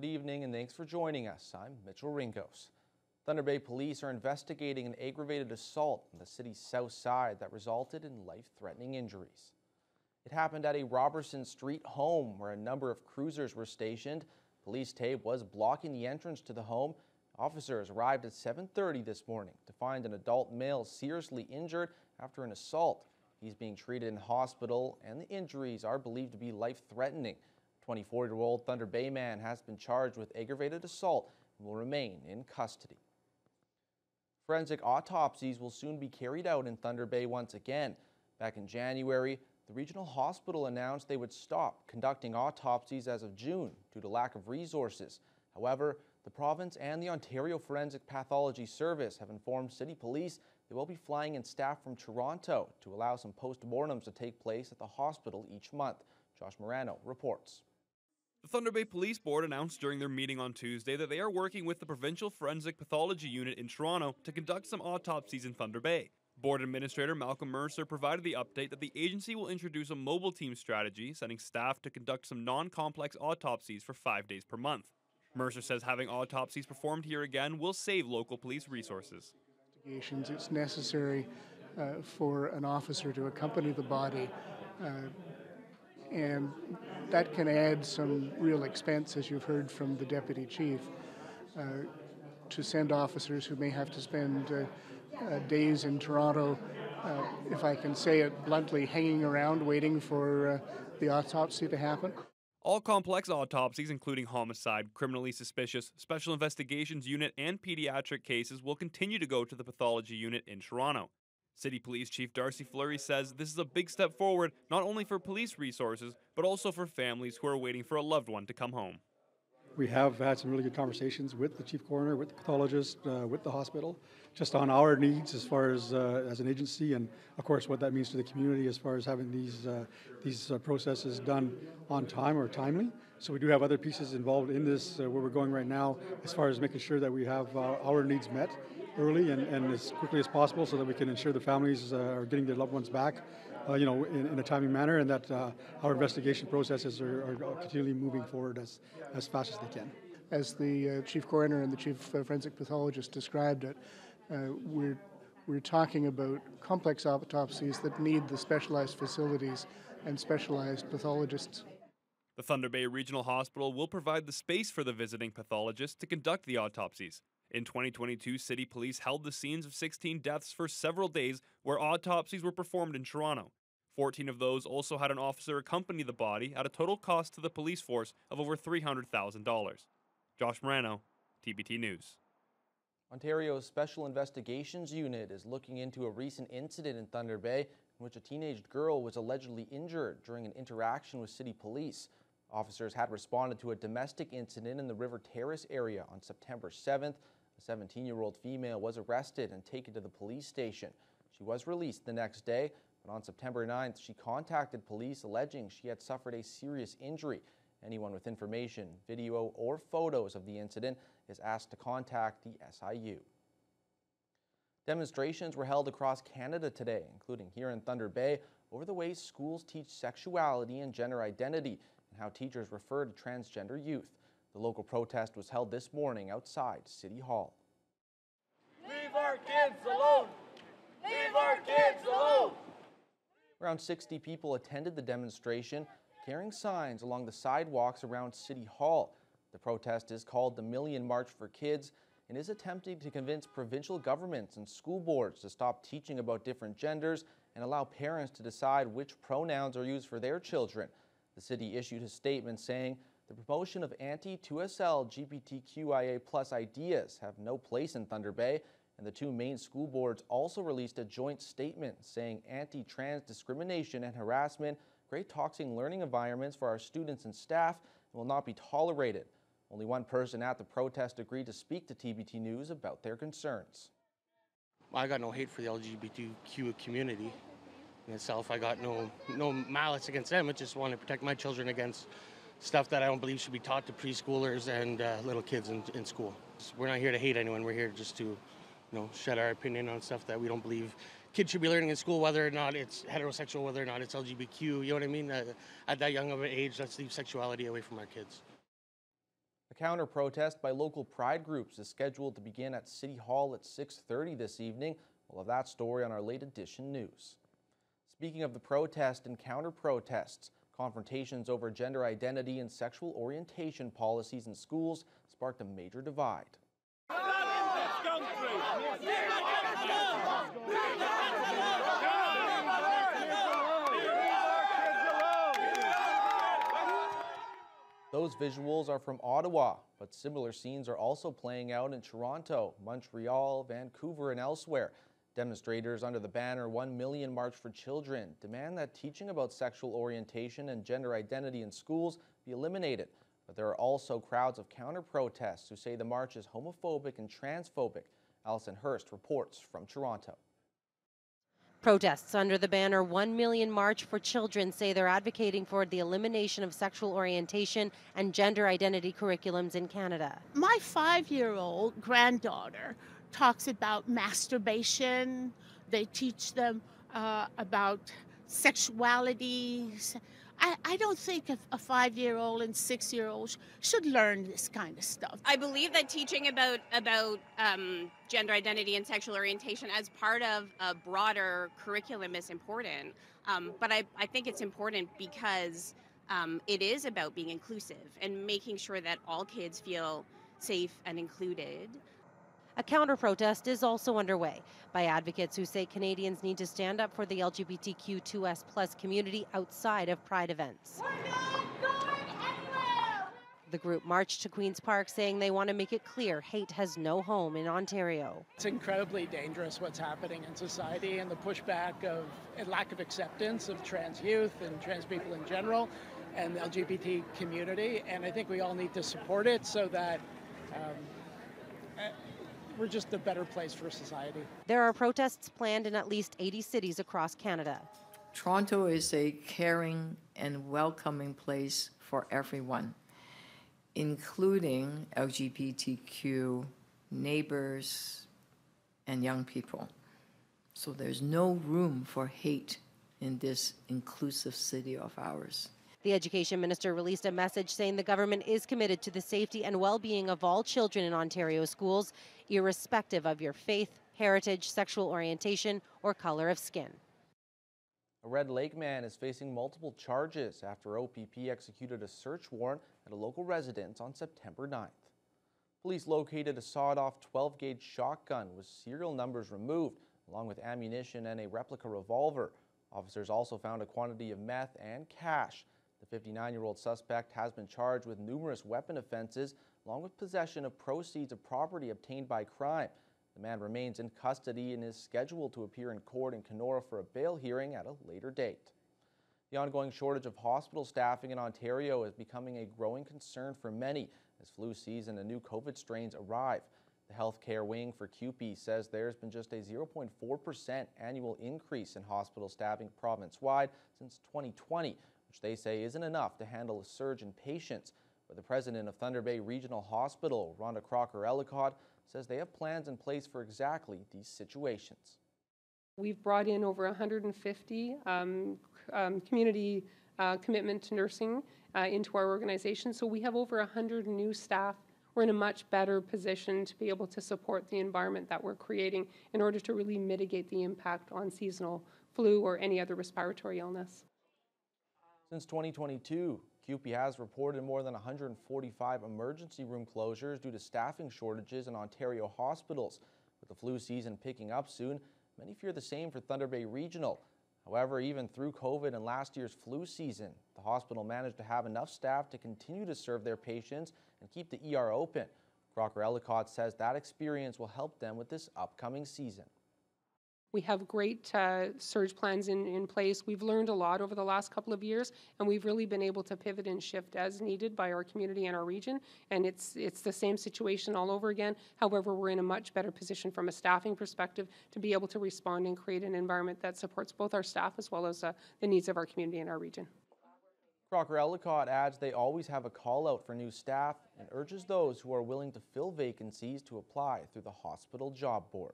Good evening and thanks for joining us. I'm Mitchell Rinkos. Thunder Bay police are investigating an aggravated assault on the city's south side that resulted in life-threatening injuries. It happened at a Robertson Street home where a number of cruisers were stationed. Police tape was blocking the entrance to the home. Officers arrived at 7:30 this morning to find an adult male seriously injured after an assault. He's being treated in hospital and the injuries are believed to be life-threatening. 24-year-old Thunder Bay man has been charged with aggravated assault and will remain in custody. Forensic autopsies will soon be carried out in Thunder Bay once again. Back in January, the regional hospital announced they would stop conducting autopsies as of June due to lack of resources. However, the province and the Ontario Forensic Pathology Service have informed City Police they will be flying in staff from Toronto to allow some post-mortems to take place at the hospital each month. Josh Morano reports. The Thunder Bay Police Board announced during their meeting on Tuesday that they are working with the Provincial Forensic Pathology Unit in Toronto to conduct some autopsies in Thunder Bay. Board Administrator Malcolm Mercer provided the update that the agency will introduce a mobile team strategy, sending staff to conduct some non-complex autopsies for 5 days per month. Mercer says having autopsies performed here again will save local police resources. It's necessary for an officer to accompany the body, and that can add some real expense, as you've heard from the Deputy Chief, to send officers who may have to spend days in Toronto, if I can say it bluntly, hanging around waiting for the autopsy to happen. All complex autopsies, including homicide, criminally suspicious, special investigations unit, and pediatric cases, will continue to go to the pathology unit in Toronto. City Police Chief Darcy Fleury says this is a big step forward, not only for police resources, but also for families who are waiting for a loved one to come home. We have had some really good conversations with the chief coroner, with the pathologist, with the hospital, just on our needs as far as an agency, and of course what that means to the community as far as having these processes done on time or timely. So we do have other pieces involved in this where we're going right now as far as making sure that we have our needs met early and as quickly as possible so that we can ensure the families are getting their loved ones back in a timely manner, and that our investigation processes are continually moving forward as fast as they can. As the Chief Coroner and the Chief Forensic Pathologist described it, we're talking about complex autopsies that need the specialized facilities and specialized pathologists. The Thunder Bay Regional Hospital will provide the space for the visiting pathologist to conduct the autopsies. In 2022, City Police held the scenes of 16 deaths for several days where autopsies were performed in Toronto. 14 of those also had an officer accompany the body at a total cost to the police force of over $300,000. Josh Morano, TBT News. Ontario's Special Investigations Unit is looking into a recent incident in Thunder Bay in which a teenage girl was allegedly injured during an interaction with City Police. Officers had responded to a domestic incident in the River Terrace area on September 7th. A 17-year-old female was arrested and taken to the police station. She was released the next day, but on September 9th, she contacted police alleging she had suffered a serious injury. Anyone with information, video, or photos of the incident is asked to contact the SIU. Demonstrations were held across Canada today, including here in Thunder Bay, over the ways schools teach sexuality and gender identity and how teachers refer to transgender youth. The local protest was held this morning outside City Hall. Leave our kids alone! Leave our kids alone! Around 60 people attended the demonstration, carrying signs along the sidewalks around City Hall. The protest is called the Million March for Kids and is attempting to convince provincial governments and school boards to stop teaching about different genders and allow parents to decide which pronouns are used for their children. The city issued a statement saying the promotion of anti-2SL LGBTQIA+ ideas have no place in Thunder Bay, and the two main school boards also released a joint statement saying anti-trans discrimination and harassment create toxic learning environments for our students and staff and will not be tolerated. Only one person at the protest agreed to speak to TBT News about their concerns. I got no hate for the LGBTQ community in itself. I got no malice against them. I just want to protect my children against stuff that I don't believe should be taught to preschoolers and little kids in school. We're not here to hate anyone. We're here just to shed our opinion on stuff that we don't believe kids should be learning in school, whether or not it's heterosexual, whether or not it's LGBTQ, you know what I mean? At that young of an age, let's leave sexuality away from our kids. A counter-protest by local pride groups is scheduled to begin at City Hall at 6:30 this evening. We'll have that story on our late edition news. Speaking of the protest and counter-protests, confrontations over gender identity and sexual orientation policies in schools sparked a major divide. Those visuals are from Ottawa, but similar scenes are also playing out in Toronto, Montreal, Vancouver, and elsewhere. Demonstrators under the banner 1 Million March for Children demand that teaching about sexual orientation and gender identity in schools be eliminated. But there are also crowds of counter-protests who say the march is homophobic and transphobic. Alison Hurst reports from Toronto. Protests under the banner 1 Million March for Children say they're advocating for the elimination of sexual orientation and gender identity curriculums in Canada. My 5-year-old granddaughter talks about masturbation. They teach them about sexuality. I don't think a 5-year-old and 6-year-old should learn this kind of stuff. I believe that teaching about gender identity and sexual orientation as part of a broader curriculum is important. But I think it's important because it is about being inclusive and making sure that all kids feel safe and included. A counter-protest is also underway by advocates who say Canadians need to stand up for the LGBTQ2S+ community outside of Pride events. We're not going anywhere! The group marched to Queen's Park saying they want to make it clear hate has no home in Ontario. It's incredibly dangerous what's happening in society and the pushback of and lack of acceptance of trans youth and trans people in general and the LGBT community. And I think we all need to support it so that we're just a better place for society. There are protests planned in at least 80 cities across Canada. Toronto is a caring and welcoming place for everyone, including LGBTQ neighbors and young people. So there's no room for hate in this inclusive city of ours. The Education Minister released a message saying the government is committed to the safety and well-being of all children in Ontario schools, irrespective of your faith, heritage, sexual orientation, or color of skin. A Red Lake man is facing multiple charges after OPP executed a search warrant at a local residence on September 9th. Police located a sawed-off 12-gauge shotgun with serial numbers removed, along with ammunition and a replica revolver. Officers also found a quantity of meth and cash. The 59-year-old suspect has been charged with numerous weapon offenses, along with possession of proceeds of property obtained by crime. The man remains in custody and is scheduled to appear in court in Kenora for a bail hearing at a later date. The ongoing shortage of hospital staffing in Ontario is becoming a growing concern for many as flu season and new COVID strains arrive. The healthcare wing for CUPE says there's been just a 0.4% annual increase in hospital staffing province-wide since 2020, which they say isn't enough to handle a surge in patients. But the president of Thunder Bay Regional Hospital, Rhonda Crocker-Ellicott, says they have plans in place for exactly these situations. We've brought in over 150 community commitment to nursing into our organization, so we have over 100 new staff. We're in a much better position to be able to support the environment that we're creating in order to really mitigate the impact on seasonal flu or any other respiratory illness. Since 2022, CUPE has reported more than 145 emergency room closures due to staffing shortages in Ontario hospitals. With the flu season picking up soon, many fear the same for Thunder Bay Regional. However, even through COVID and last year's flu season, the hospital managed to have enough staff to continue to serve their patients and keep the ER open. Crocker-Ellicott says that experience will help them with this upcoming season. We have great surge plans in place. We've learned a lot over the last couple of years, and we've really been able to pivot and shift as needed by our community and our region. And it's the same situation all over again. However, we're in a much better position from a staffing perspective to be able to respond and create an environment that supports both our staff as well as the needs of our community and our region. Crocker-Ellicott adds they always have a call out for new staff and urges those who are willing to fill vacancies to apply through the hospital job board.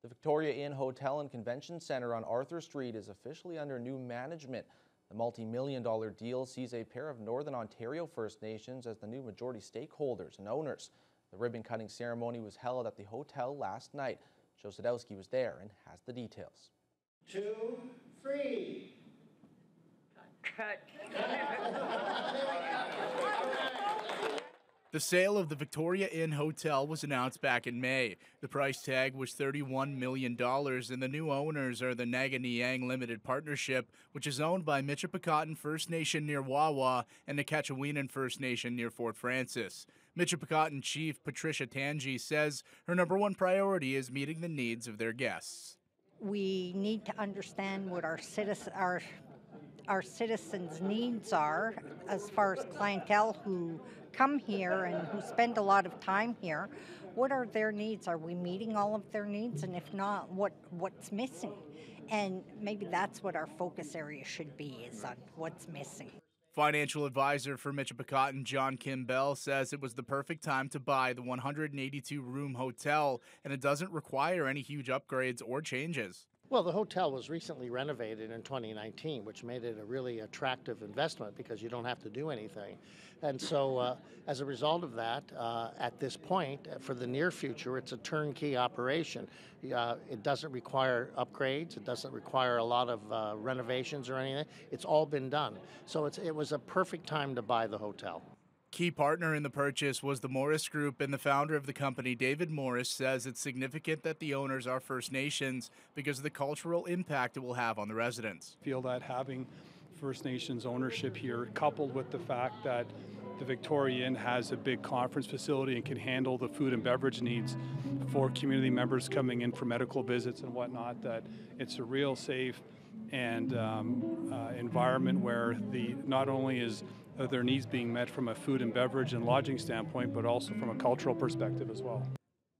The Victoria Inn Hotel and Convention Centre on Arthur Street is officially under new management. The multi-million-dollar deal sees a pair of Northern Ontario First Nations as the new majority stakeholders and owners. The ribbon-cutting ceremony was held at the hotel last night. Joe Sadowski was there and has the details. 2, 3. Cut. The sale of the Victoria Inn Hotel was announced back in May. The price tag was $31 million, and the new owners are the Naganiyang Limited Partnership, which is owned by Michipekatan First Nation near Wawa and the Katchawinan First Nation near Fort Francis. Michipekatan Chief Patricia Tangi says her #1 priority is meeting the needs of their guests. We need to understand what our citizens' needs are as far as clientele who come here and who spend a lot of time here. What are their needs? Are we meeting all of their needs? And if not, what's missing? And maybe that's what our focus area should be, is on what's missing. Financial advisor for Michipekatan, John Kimbell, says it was the perfect time to buy the 182-room hotel, and it doesn't require any huge upgrades or changes. Well, the hotel was recently renovated in 2019, which made it a really attractive investment because you don't have to do anything. And so as a result of that, at this point, for the near future, it's a turnkey operation. It doesn't require upgrades. It doesn't require a lot of renovations or anything. It's all been done. So it was a perfect time to buy the hotel. Key partner in the purchase was the Morris Group, and the founder of the company, David Morris, says it's significant that the owners are First Nations because of the cultural impact it will have on the residents. I feel that having First Nations ownership here, coupled with the fact that the Victoria Inn has a big conference facility and can handle the food and beverage needs for community members coming in for medical visits and whatnot, that it's a real safe and environment where not only is their needs being met from a food and beverage and lodging standpoint, but also from a cultural perspective as well.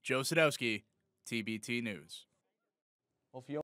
Joe Sadowski, TBT News. Well,